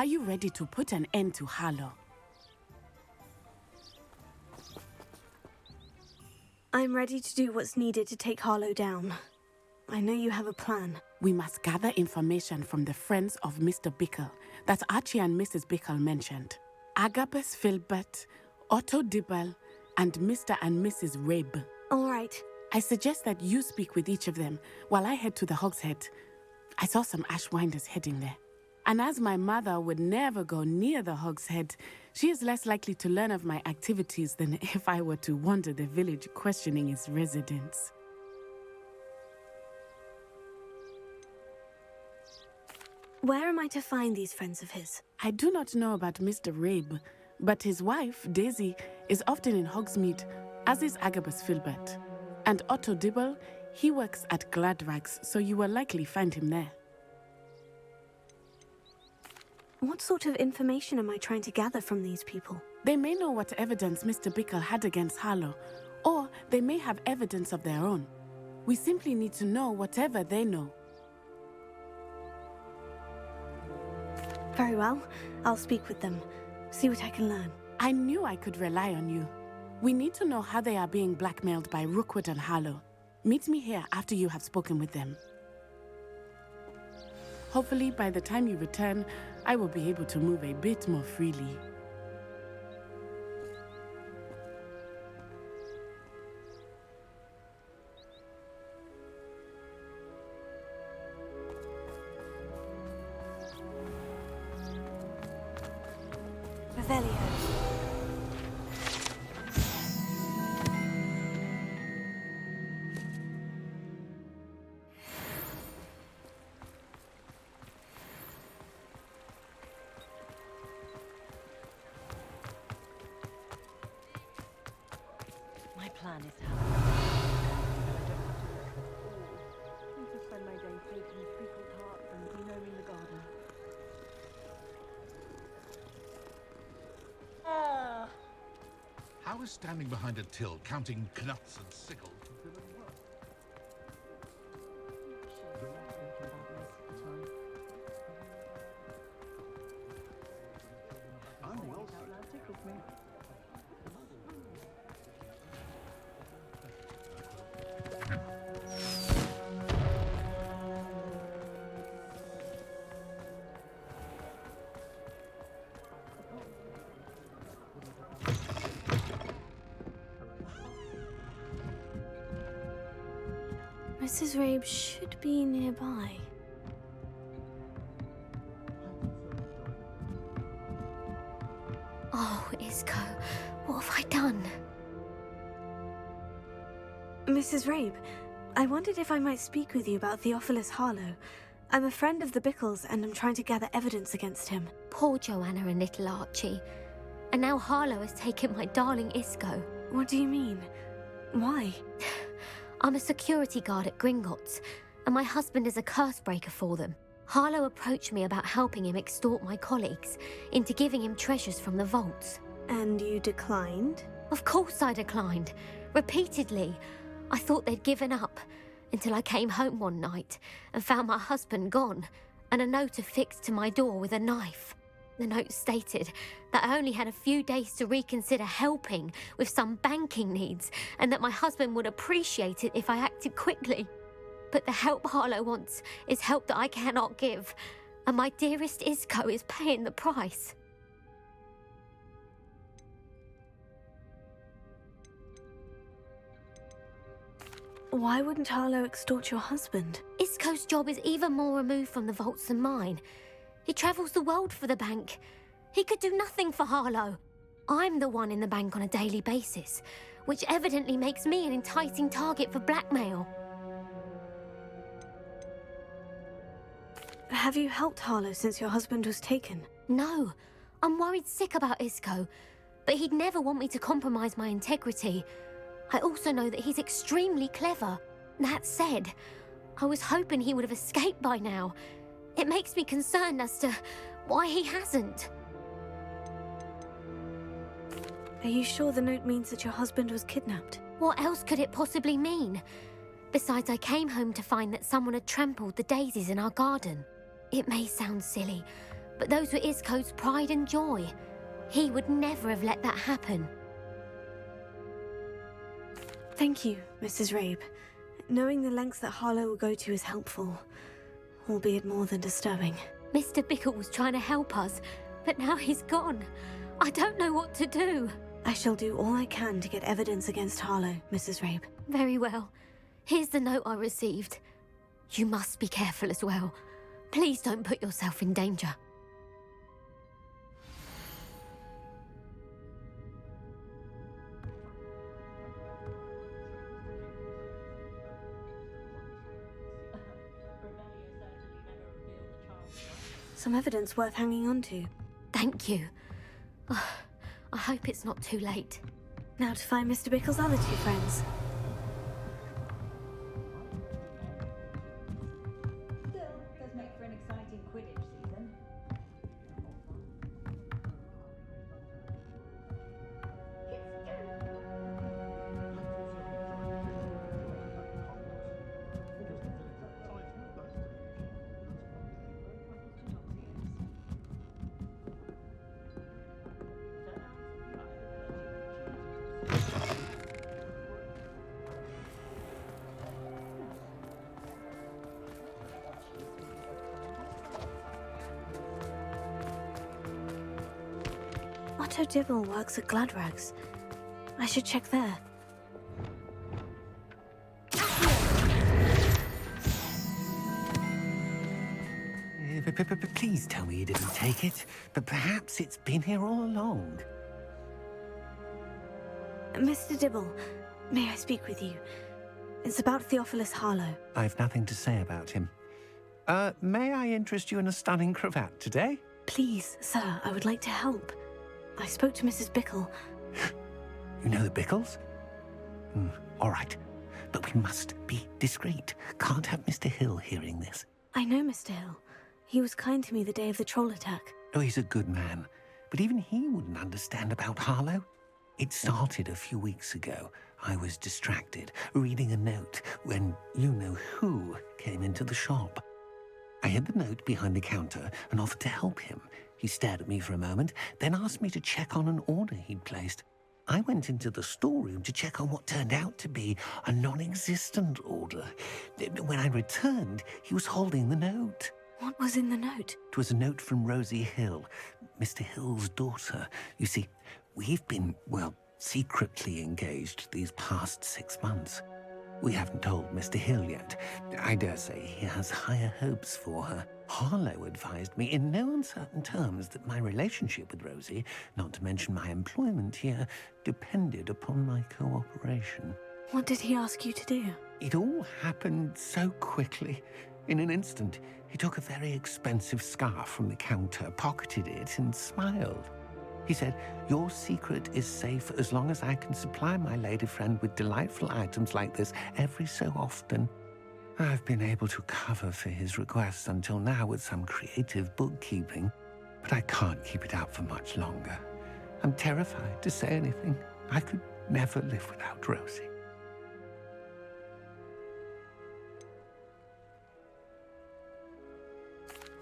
Are you ready to put an end to Harlow? I'm ready to do what's needed to take Harlow down. I know you have a plan. We must gather information from the friends of Mr. Bickle that Archie and Mrs. Bickle mentioned. Agabus Filbert, Otto Dibble, and Mr. and Mrs. Rabe. All right. I suggest that you speak with each of them while I head to the Hogshead. I saw some Ashwinders heading there. And as my mother would never go near the Hogshead, she is less likely to learn of my activities than if I were to wander the village questioning its residents. Where am I to find these friends of his? I do not know about Mr. Rabe, but his wife, Daisy, is often in Hogsmeade, as is Agabus Filbert. And Otto Dibble, he works at Gladrags, so you will likely find him there. What sort of information am I trying to gather from these people? They may know what evidence Mr. Bickle had against Harlow, or they may have evidence of their own. We simply need to know whatever they know. Very well. I'll speak with them. See what I can learn. I knew I could rely on you. We need to know how they are being blackmailed by Rookwood and Harlow. Meet me here after you have spoken with them. Hopefully, by the time you return, I will be able to move a bit more freely. Revelio. My plan is how I don't have to work at all. I just spend my day taking treacle tarts and gnoming the garden. How is standing behind a till counting knuts and sickles considered work? I'm well, sir. That tickles me. Mrs. Rabe should be nearby. Oh, Isco, what have I done? Mrs. Rabe, I wondered if I might speak with you about Theophilus Harlow. I'm a friend of the Bickles and I'm trying to gather evidence against him. Poor Joanna and little Archie. And now Harlow has taken my darling Isco. What do you mean? Why? I'm a security guard at Gringotts, and my husband is a curse breaker for them. Harlow approached me about helping him extort my colleagues into giving him treasures from the vaults. And you declined? Of course I declined. Repeatedly. I thought they'd given up, until I came home one night and found my husband gone, and a note affixed to my door with a knife. The note stated that I only had a few days to reconsider helping with some banking needs, and that my husband would appreciate it if I acted quickly. But the help Harlow wants is help that I cannot give, and my dearest Isco is paying the price. Why wouldn't Harlow extort your husband? Isco's job is even more removed from the vaults than mine. He travels the world for the bank. He could do nothing for Harlow. I'm the one in the bank on a daily basis, which evidently makes me an enticing target for blackmail. Have you helped Harlow since your husband was taken? No, I'm worried sick about Isco, but he'd never want me to compromise my integrity. I also know that he's extremely clever. That said, I was hoping he would have escaped by now. It makes me concerned as to why he hasn't. Are you sure the note means that your husband was kidnapped? What else could it possibly mean? Besides, I came home to find that someone had trampled the daisies in our garden. It may sound silly, But those were Isco's pride and joy. He would never have let that happen. Thank you, Mrs. Rabe. Knowing the lengths that Harlow will go to is helpful, albeit more than disturbing. Mr. Bickle was trying to help us, but now he's gone. I don't know what to do. I shall do all I can to get evidence against Harlow, Mrs. Rabe. Very well. Here's the note I received. You must be careful as well. Please don't put yourself in danger. Some evidence worth hanging on to. Thank you. I hope it's not too late. Now to find Mr. Bickle's other two friends. Still, does make for an exciting Quidditch season. Otto Dibble works at Gladrags. I should check there. Please tell me you didn't take it. But perhaps it's been here all along. Mr. Dibble, may I speak with you? It's about Theophilus Harlow. I've nothing to say about him. May I interest you in a stunning cravat today? Please, sir, I would like to help. I spoke to Mrs. Bickle. You know the Bickles? All right. But we must be discreet. Can't have Mr. Hill hearing this. I know Mr. Hill. He was kind to me the day of the troll attack. Oh, he's a good man. But even he wouldn't understand about Harlow. It started a few weeks ago. I was distracted, reading a note, when you-know-who came into the shop. I hid the note behind the counter and offered to help him. He stared at me for a moment, then asked me to check on an order he'd placed. I went into the storeroom to check on what turned out to be a non-existent order. When I returned, he was holding the note. What was in the note? It was a note from Rosie Hill, Mr. Hill's daughter. You see, we've been, well, secretly engaged these past 6 months. We haven't told Mr. Hill yet. I dare say he has higher hopes for her. Harlow advised me in no uncertain terms that my relationship with Rosie, not to mention my employment here, depended upon my cooperation. What did he ask you to do? It all happened so quickly. In an instant, he took a very expensive scarf from the counter, pocketed it, and smiled. He said, "Your secret is safe as long as I can supply my lady friend with delightful items like this every so often." I've been able to cover for his requests until now with some creative bookkeeping, but I can't keep it out for much longer. I'm terrified to say anything. I could never live without Rosie.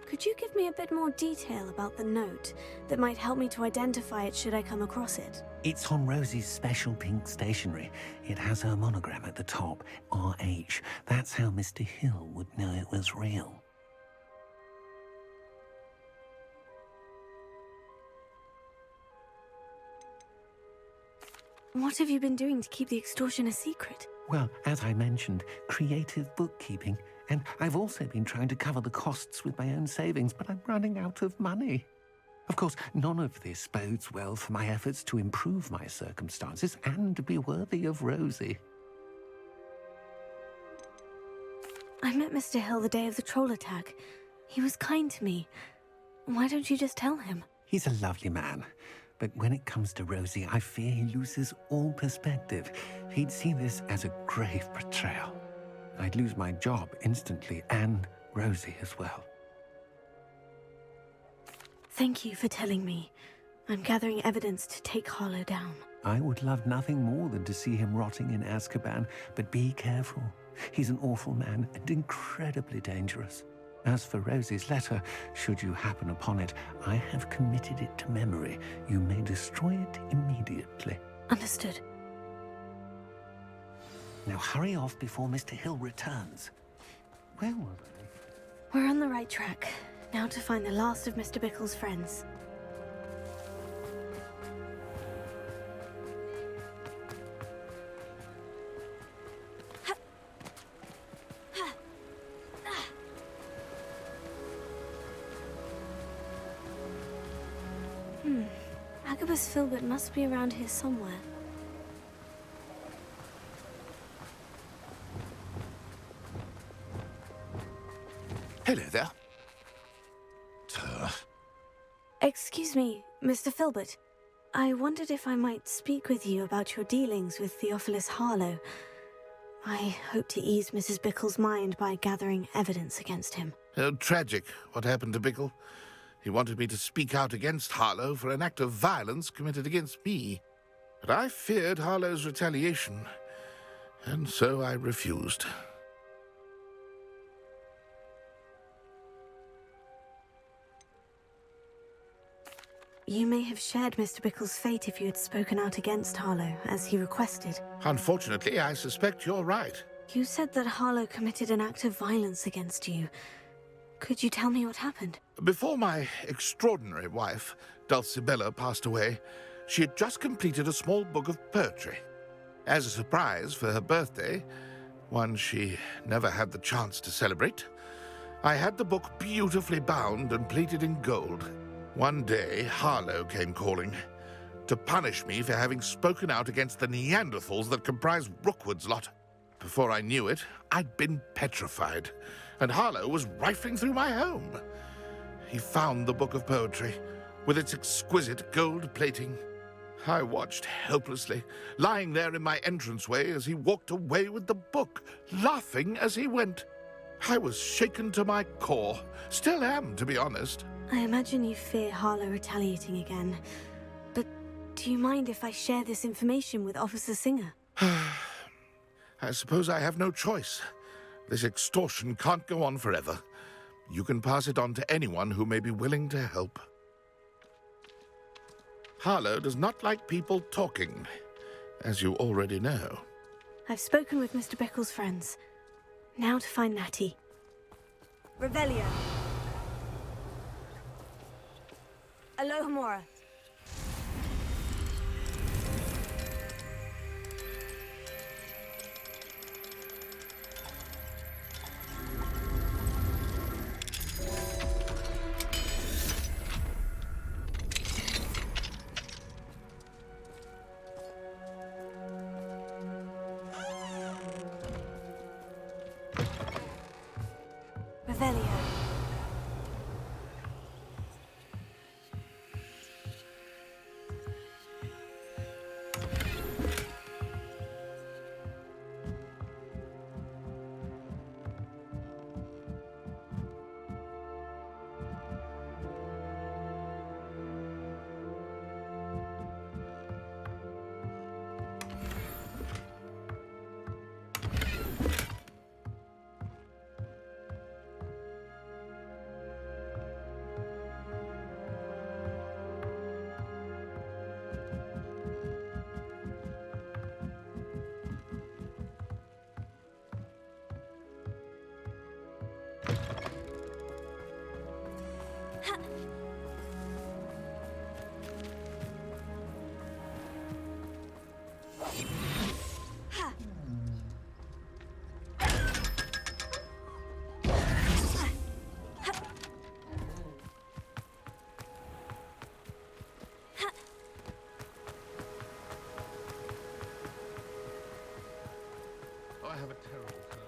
Could you give me a bit more detail about the note that might help me to identify it should I come across it? It's on Rosie's special pink stationery. It has her monogram at the top, RH. That's how Mr. Hill would know it was real. What have you been doing to keep the extortion a secret? Well, as I mentioned, creative bookkeeping. And I've also been trying to cover the costs with my own savings, but I'm running out of money. Of course, none of this bodes well for my efforts to improve my circumstances and be worthy of Rosie. I met Mr. Hill the day of the troll attack. He was kind to me. Why don't you just tell him? He's a lovely man. But when it comes to Rosie, I fear he loses all perspective. He'd see this as a grave betrayal. I'd lose my job instantly, and Rosie as well. Thank you for telling me. I'm gathering evidence to take Harlow down. I would love nothing more than to see him rotting in Azkaban, but be careful. He's an awful man and incredibly dangerous. As for Rosie's letter, should you happen upon it, I have committed it to memory. You may destroy it immediately. Understood. Now hurry off before Mr. Hill returns. Where were they? We're on the right track. Now to find the last of Mr. Bickle's friends. Agabus Filbert must be around here somewhere. Hello there. Sir. Excuse me, Mr. Filbert. I wondered if I might speak with you about your dealings with Theophilus Harlow. I hope to ease Mrs. Bickle's mind by gathering evidence against him. Tragic, what happened to Bickle. He wanted me to speak out against Harlow for an act of violence committed against me. But I feared Harlow's retaliation, and so I refused. You may have shared Mr. Bickle's fate if you had spoken out against Harlow, as he requested. Unfortunately, I suspect you're right. You said that Harlow committed an act of violence against you. Could you tell me what happened? Before my extraordinary wife, Dulcibella, passed away, she had just completed a small book of poetry. As a surprise for her birthday, one she never had the chance to celebrate, I had the book beautifully bound and plated in gold. One day, Harlow came calling to punish me for having spoken out against the Neanderthals that comprise Rookwood's lot. Before I knew it, I'd been petrified, and Harlow was rifling through my home. He found the book of poetry, with its exquisite gold plating. I watched helplessly, lying there in my entranceway as he walked away with the book, laughing as he went. I was shaken to my core. Still am, to be honest. I imagine you fear Harlow retaliating again. But do you mind if I share this information with Officer Singer? I suppose I have no choice. This extortion can't go on forever. You can pass it on to anyone who may be willing to help. Harlow does not like people talking, as you already know. I've spoken with Mr. Bickle's friends. Now to find Natty. Revelio. Alohomora. Revelio. I have a terrible thirst.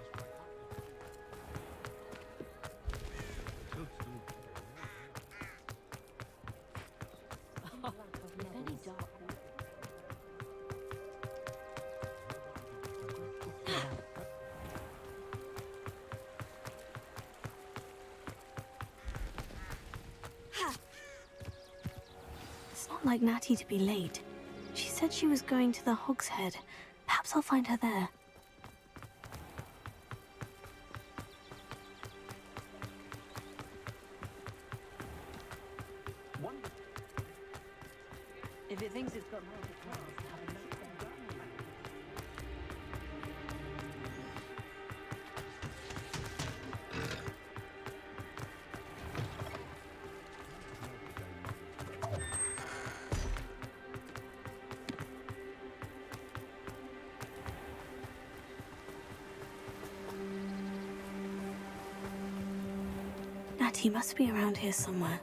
It's not like Natty to be late. She said she was going to the Hog's Head. Perhaps I'll find her there. If it thinks it's got more of a class, have a note there. Natty must be around here somewhere.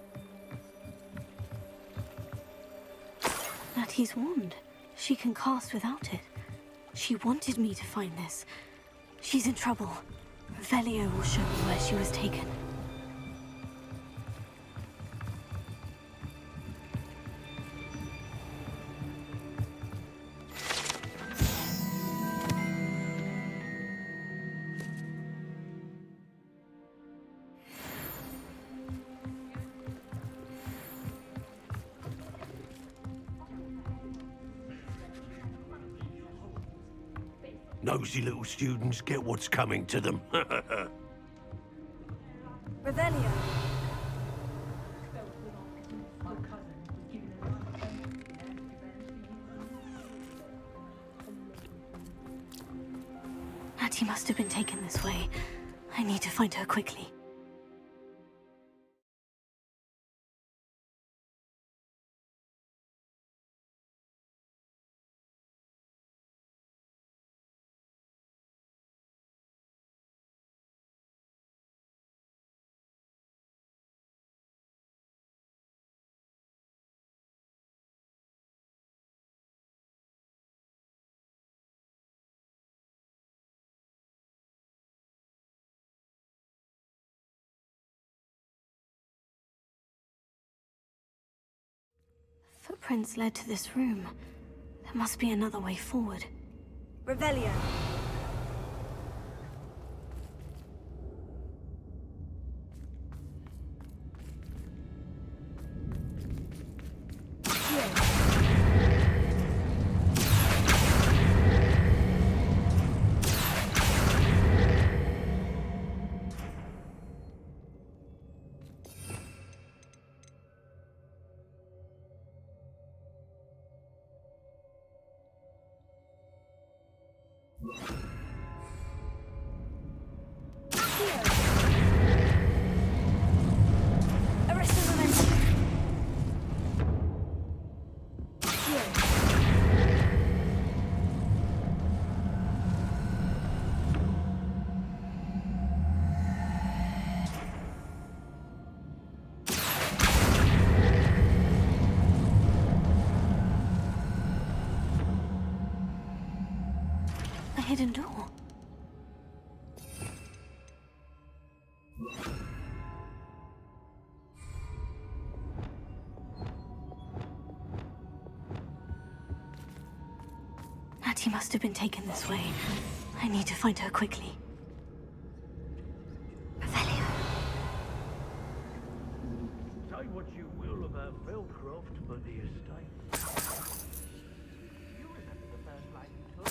Natty's wand. She can cast without it. She wanted me to find this. She's in trouble. Velio will show me where she was taken. Nosy little students get what's coming to them. Revelio! Natty must have been taken this way. I need to find her quickly. Footprints led to this room. There must be another way forward. Revelio! A hidden door. Natty must have been taken this way. I need to find her quickly. Revelio. Say what you will about Belcroft, but the estate. You remember the first life you took?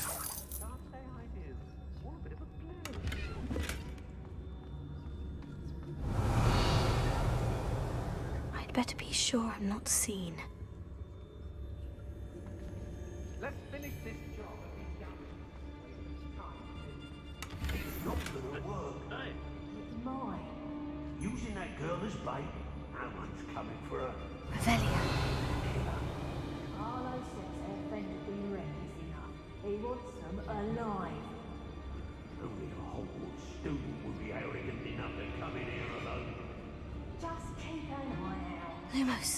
Can't say I do. What a bit of a blow. I'd better be sure I'm not seen. Let's finish this job and be done. It's not gonna work, eh? It's mine. Using that girl as bait, no one's coming for her. Revelio. Arlo says her friend has been reckless enough. He wants them alive. Only a Hogwarts student would be arrogant enough to come in here alone. Just keep an eye out. Lumos.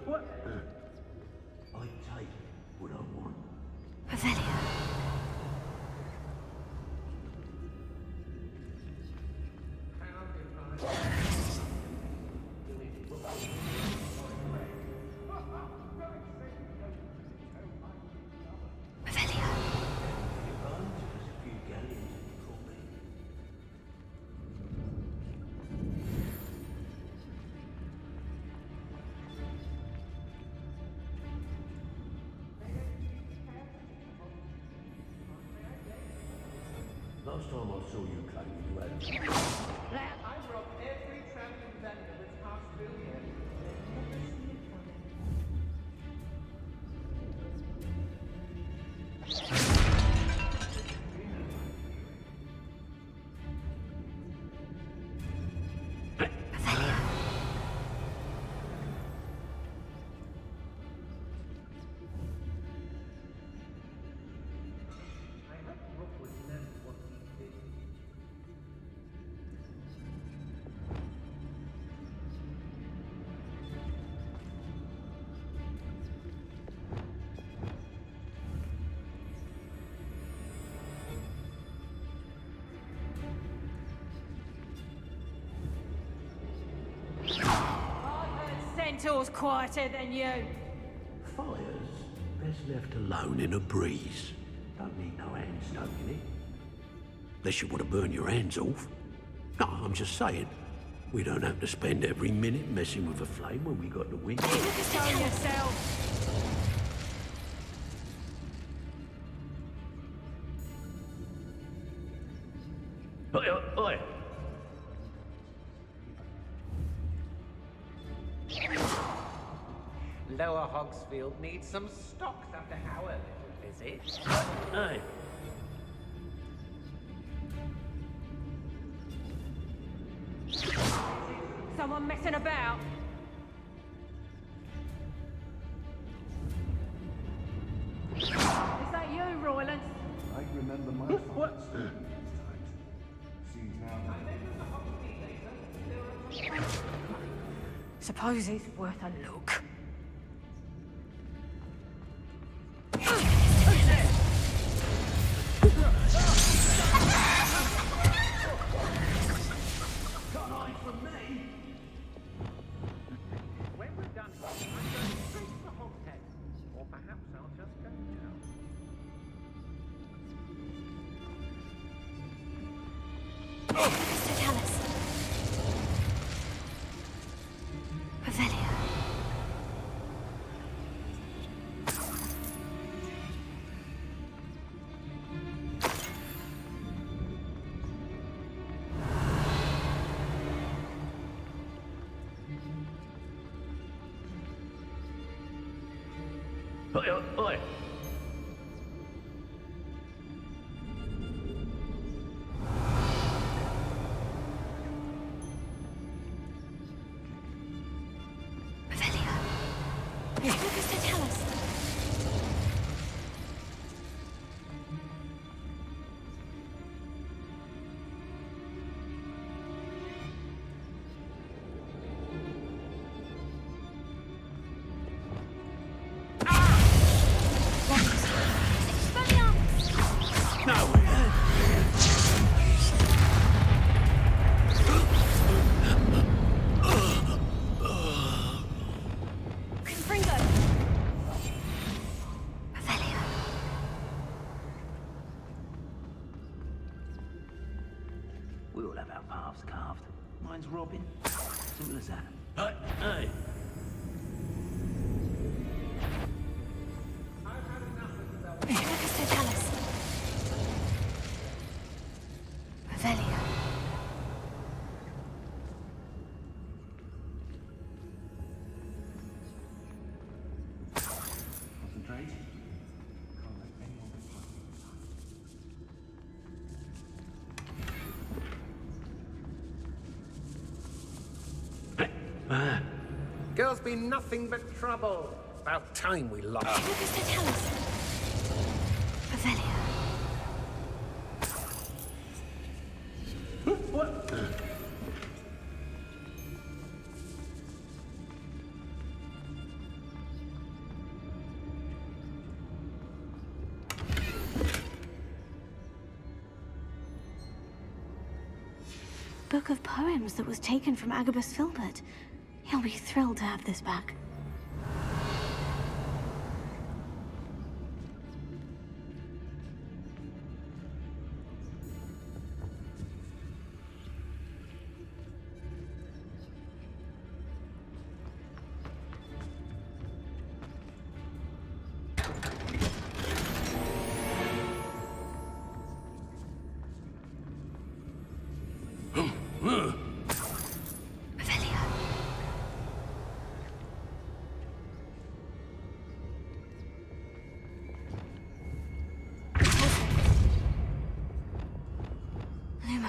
What? I take what I want. Revelio. Revelio. Just a few galleons last time I saw you claiming you had... I rob every travelling vendor that's passed through here. Never see it coming. I hope Rob was never what he did. Centaur's quieter than you. Fires best left alone in a breeze. Don't need no hand stoking it. Unless you want to burn your hands off. No, I'm just saying. We don't have to spend every minute messing with a flame when we got the wind. Show yourself. Oi, oi. Lower Hogsfield needs some stocks after our little visit. Hey. Someone messing about. Is that you, Royland? I remember my father stood in these times. Seems now Suppose it's worth a look. When we're done, I'm going straight to the Hogshead. Or perhaps I'll just go now. Mr. Tallis. Revelio. Oi, oi. Revelio. Mr. Tallis. We all have our paths carved. Mine's Robin. Simple as that. Hey. Mr. Tallis. Revelio. concentrate. Can't let anyone be part of Girls be nothing but trouble. About time we lost. Mr. Tallis. Revelio. What? Book of poems that was taken from Agabus Filbert. He'll be thrilled to have this back.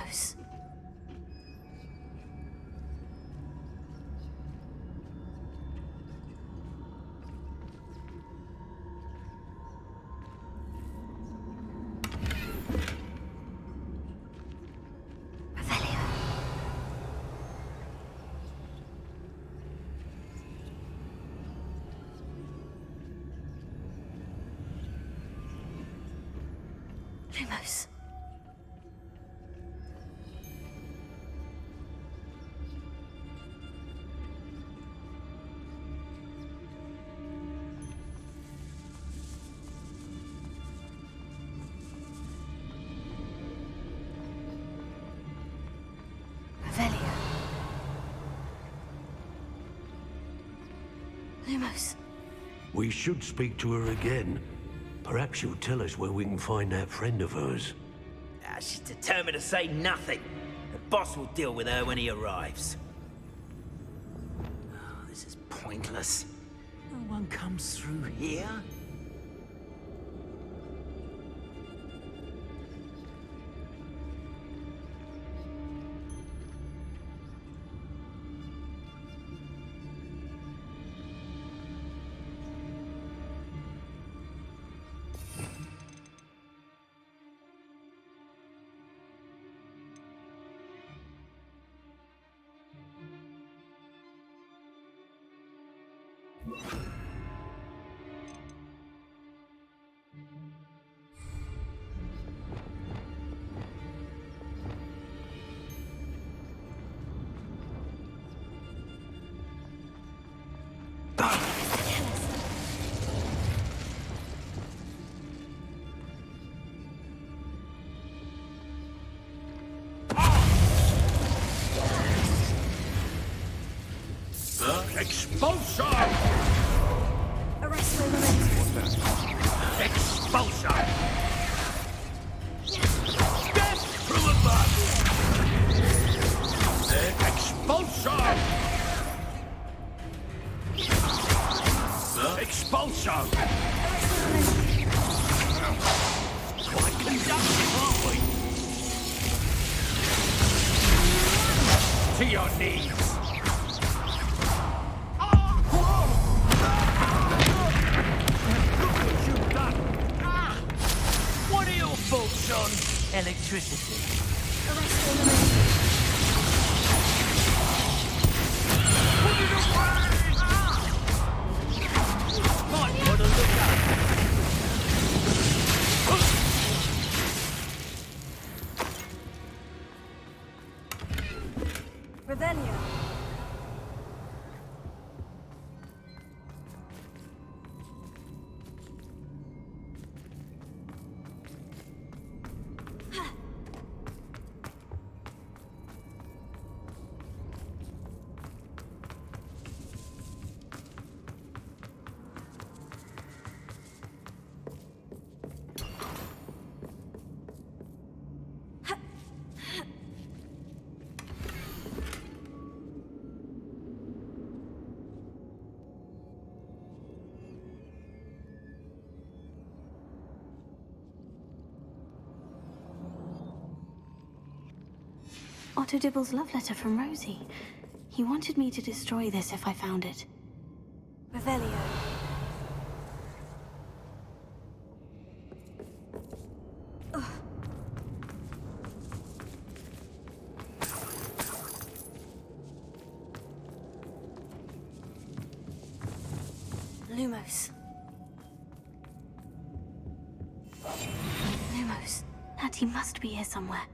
Lumos. Revelio. Lumos. Revelio. Lumos. We should speak to her again. Perhaps she'll tell us where we can find that friend of hers. She's determined to say nothing. The boss will deal with her when he arrives. Oh, this is pointless. No one comes through here. Expulsion! Arrest Lumos. Expulsion! Death from above! Expulsion! Expulsion! Quite conductive, aren't we? To your knees! Bolts on electricity. Arrest Lumos. Put it away! Might want to look up. Revelio. Otto Dibble's love letter from Rosie. He wanted me to destroy this if I found it. Revelio. Lumos. Lumos. Natty must be here somewhere.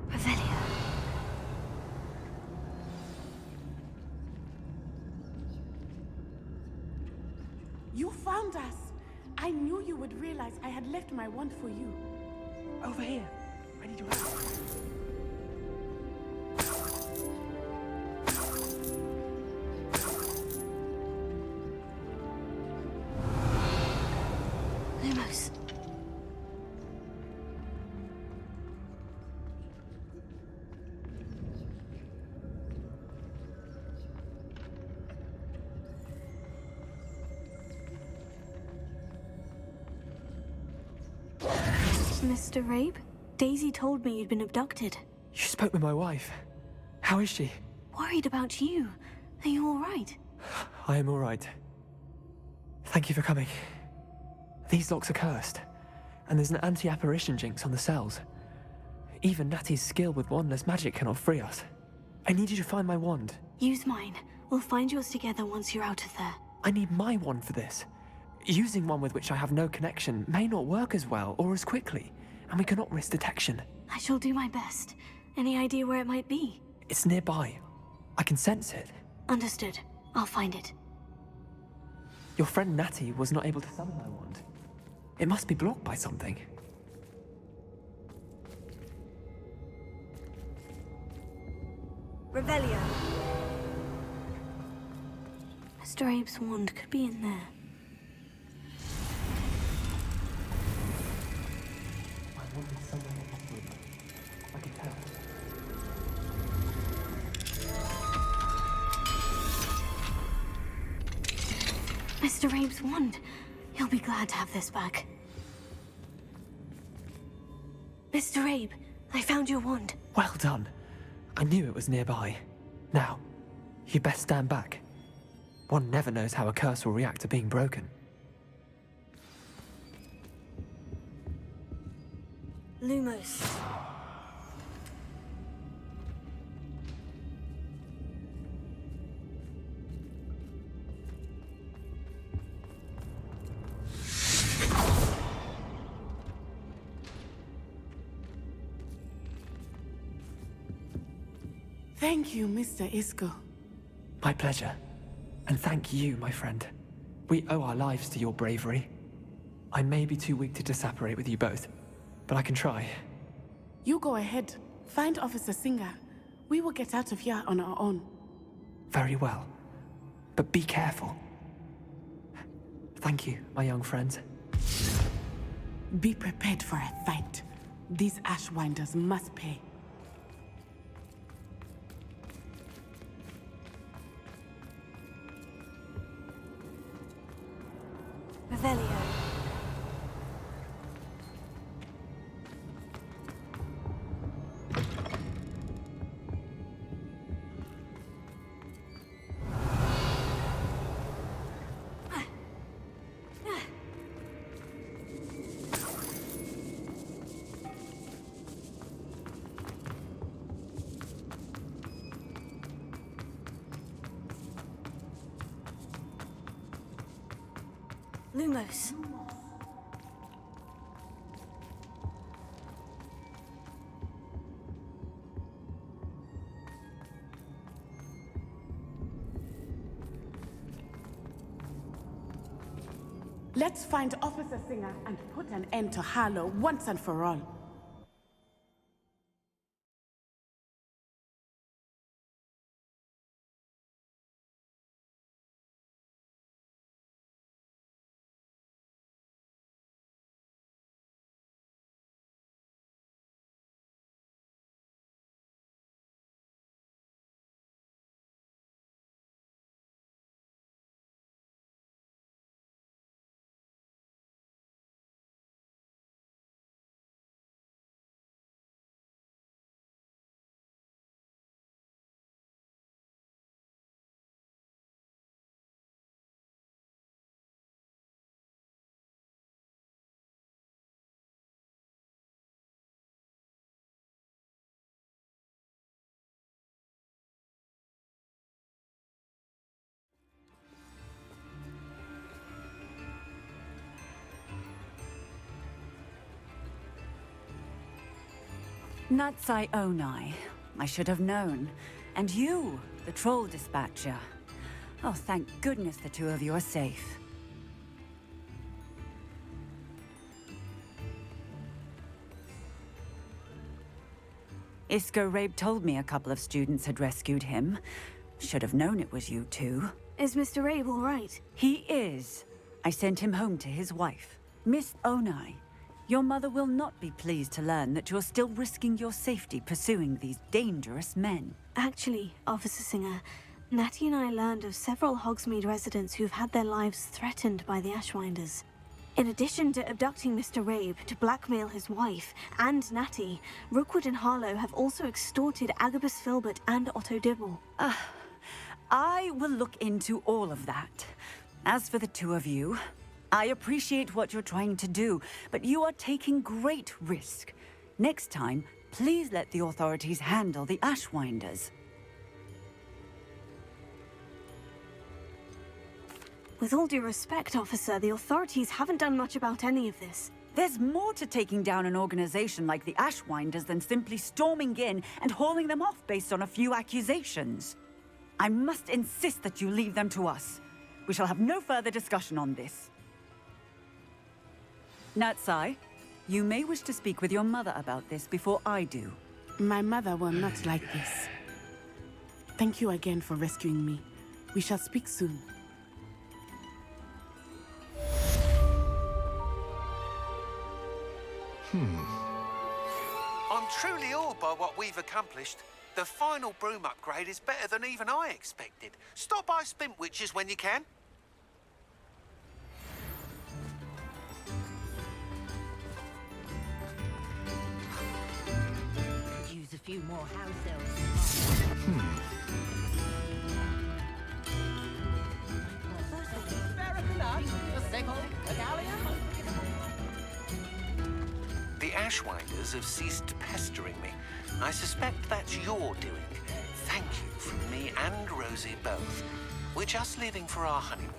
Revelio. You found us! I knew you would realize I had left my wand for you. Over here. Ready to act. Lumos. Mr. Rabe? Daisy told me you'd been abducted. You spoke with my wife. How is she? Worried about you. Are you all right? I am all right. Thank you for coming. These locks are cursed, and there's an anti-apparition jinx on the cells. Even Natty's skill with wandless magic cannot free us. I need you to find my wand. Use mine. We'll find yours together once you're out of there. I need my wand for this. Using one with which I have no connection may not work as well or as quickly, and we cannot risk detection. I shall do my best. Any idea where it might be? It's nearby. I can sense it. Understood. I'll find it. Your friend Natty was not able to summon my wand. It must be blocked by something. Revelio. Mr. Abe's wand could be in there. My wand is somewhere in this room. I can tell. Mr. Abe's wand. He'll be glad to have this back. Mr. Abe, I found your wand. Well done. I knew it was nearby. Now, you best stand back. One never knows how a curse will react to being broken. Lumos. Thank you, Mr. Isco. My pleasure. And thank you, my friend. We owe our lives to your bravery. I may be too weak to disapparate with you both, but I can try. You go ahead. Find Officer Singer. We will get out of here on our own. Very well. But be careful. Thank you, my young friends. Be prepared for a fight. These Ashwinders must pay. Revelio. Lumos. Let's find Officer Singer and put an end to Harlow once and for all. Natsai Onai. I should have known. And you, the troll dispatcher. Oh, thank goodness the two of you are safe. Isco Rabe told me a couple of students had rescued him. Should have known it was you two. Is Mr. Rabe all right? He is. I sent him home to his wife. Miss Onai, your mother will not be pleased to learn that you're still risking your safety pursuing these dangerous men. Actually, Officer Singer, Natty and I learned of several Hogsmeade residents who've had their lives threatened by the Ashwinders. In addition to abducting Mr. Rabe to blackmail his wife and Natty, Rookwood and Harlow have also extorted Agabus Filbert and Otto Dibble. I will look into all of that. As for the two of you, I appreciate what you're trying to do, but you are taking great risk. Next time, please let the authorities handle the Ashwinders. With all due respect, officer, the authorities haven't done much about any of this. There's more to taking down an organization like the Ashwinders than simply storming in and hauling them off based on a few accusations. I must insist that you leave them to us. We shall have no further discussion on this. Natsai, you may wish to speak with your mother about this before I do. My mother will not like this. Thank you again for rescuing me. We shall speak soon. I'm truly awed by what we've accomplished. The final broom upgrade is better than even I expected. Stop by Spintwitches when you can. Could use a few more house elves. The Ashwinders have ceased pestering me. I suspect that's your doing. Thank you from me and Rosie both. We're just leaving for our honeymoon,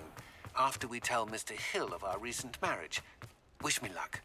after we tell Mr. Hill of our recent marriage. Wish me luck.